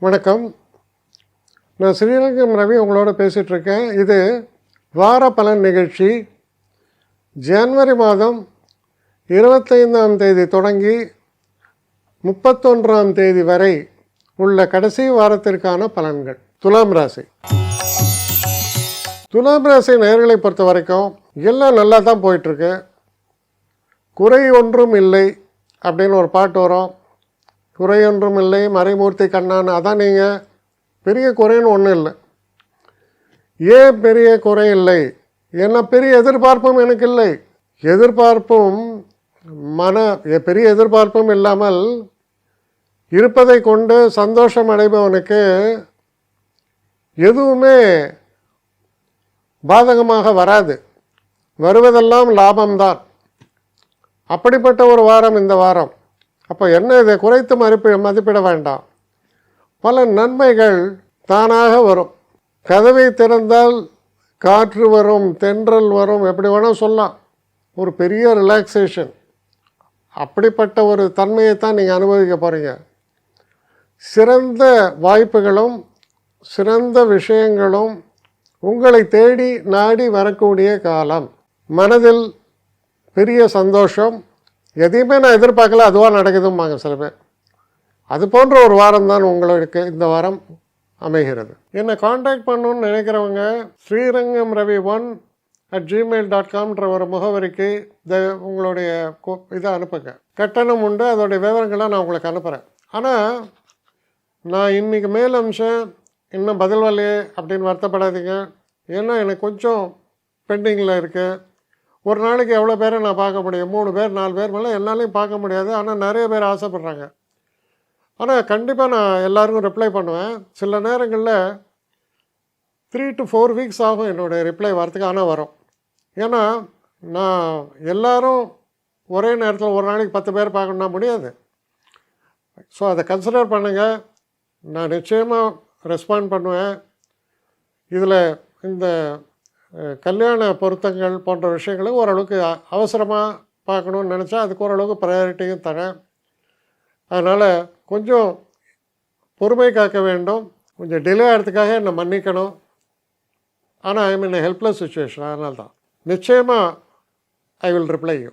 வணக்கம். நான் ஸ்ரீரங்கம் ரவி உங்களோட பேசிகிட்ருக்கேன். இது வார பலன் நிகழ்ச்சி. ஜனவரி மாதம் 25ஆம் தேதி தொடங்கி 31ஆம் தேதி வரை உள்ள கடைசி வாரத்திற்கான பலன்கள். துலாம் ராசி. துலாம் ராசி நேயர்களை பொறுத்த வரைக்கும் எல்லாம் நல்லா தான் போயிட்டுருக்கு. குறை ஒன்றும் இல்லை அப்படின்னு ஒரு பாட்டு வரும். குறை ஒன்றும் இல்லை மறைமூர்த்தி கண்ணான்னு. அதான் நீங்கள் பெரிய குறைன்னு ஒன்றும் இல்லை. ஏன் பெரிய குறை இல்லை? ஏன்னா பெரிய எதிர்பார்ப்பும் எனக்கு இல்லை. எதிர்பார்ப்பும் பெரிய எதிர்பார்ப்பும் இல்லாமல் இருப்பதை கொண்டு சந்தோஷம் அடைபவனுக்கு எதுவுமே பாதகமாக வராது. வருவதெல்லாம் லாபம்தான். அப்படிப்பட்ட ஒரு வாரம் இந்த வாரம். அப்போ என்ன, இதை குறைத்து மதிப்பிட வேண்டாம். பல நன்மைகள் தானாக வரும். கதவை திறந்தால் காற்று வரும், தென்றல் வரும், எப்படி வேணால் சொல்லலாம். ஒரு பெரிய ரிலாக்ஸேஷன். அப்படிப்பட்ட ஒரு தன்மையை தான் நீங்கள் அனுபவிக்க போகிறீங்க. சிறந்த வாய்ப்புகளும் சிறந்த விஷயங்களும் உங்களை தேடி நாடி வரக்கூடிய காலம். மனதில் பெரிய சந்தோஷம். எதையுமே நான் எதிர்பார்க்கல, அதுவாக நடக்குதும்பாங்க சில பேர். அது போன்ற ஒரு வாரம் தான் உங்களுக்கு இந்த வாரம் அமைகிறது. என்னை காண்டாக்ட் பண்ணணுன்னு நினைக்கிறவங்க ஸ்ரீரங்கம் ரவி 1@gmail.com ஒரு முகவரிக்கு உங்களுடைய இதை அனுப்புங்க. கட்டணம் உண்டு, அதோடைய விவரங்களை நான் உங்களுக்கு அனுப்புகிறேன். ஆனால் நான் இன்றைக்கி மேல் அம்சம் இன்னும் பதில் வரலையே அப்படின்னு வருத்தப்படாதீங்க. ஏன்னா எனக்கு கொஞ்சம் பெண்டிங்கில் இருக்குது. ஒரு நாளைக்கு எவ்வளோ பேரை நான் பார்க்க முடியும்? 3 பேர் 4 பேர் மேலே என்னாலையும் பார்க்க முடியாது. ஆனால் நிறைய பேர் ஆசைப்பட்றாங்க. ஆனால் கண்டிப்பாக நான் எல்லாருக்கும் ரிப்ளை பண்ணுவேன். சில நேரங்களில் 3 to 4 வீக்ஸ் ஆகும் என்னுடைய ரிப்ளை வரத்துக்கு. ஆனால் வரும். ஏன்னா நான் எல்லோரும் ஒரே நேரத்தில் ஒரு நாளைக்கு 10 பேர் பார்க்கணுன்னா முடியாது. ஸோ அதை கன்சிடர் பண்ணுங்கள். நான் நிச்சயமாக ரெஸ்பாண்ட் பண்ணுவேன். இதில் இந்த கல்யாண பொருத்தங்கள் போன்ற விஷயங்களை ஓரளவுக்கு அவசரமாக பார்க்கணுன்னு நினச்சா அதுக்கு ஓரளவுக்கு ப்ரையாரிட்டியும் தரேன். அதனால் கொஞ்சம் பொறுமை காக்க வேண்டும். கொஞ்சம் டிலே ஆகிறதுக்காக என்னை மன்னிக்கணும். ஆனால் ஐ மீன் ஹெல்ப்லெஸ் சுச்சுவேஷன். அதனால தான் நிச்சயமாக ஐ வில் ரிப்ளை யூ.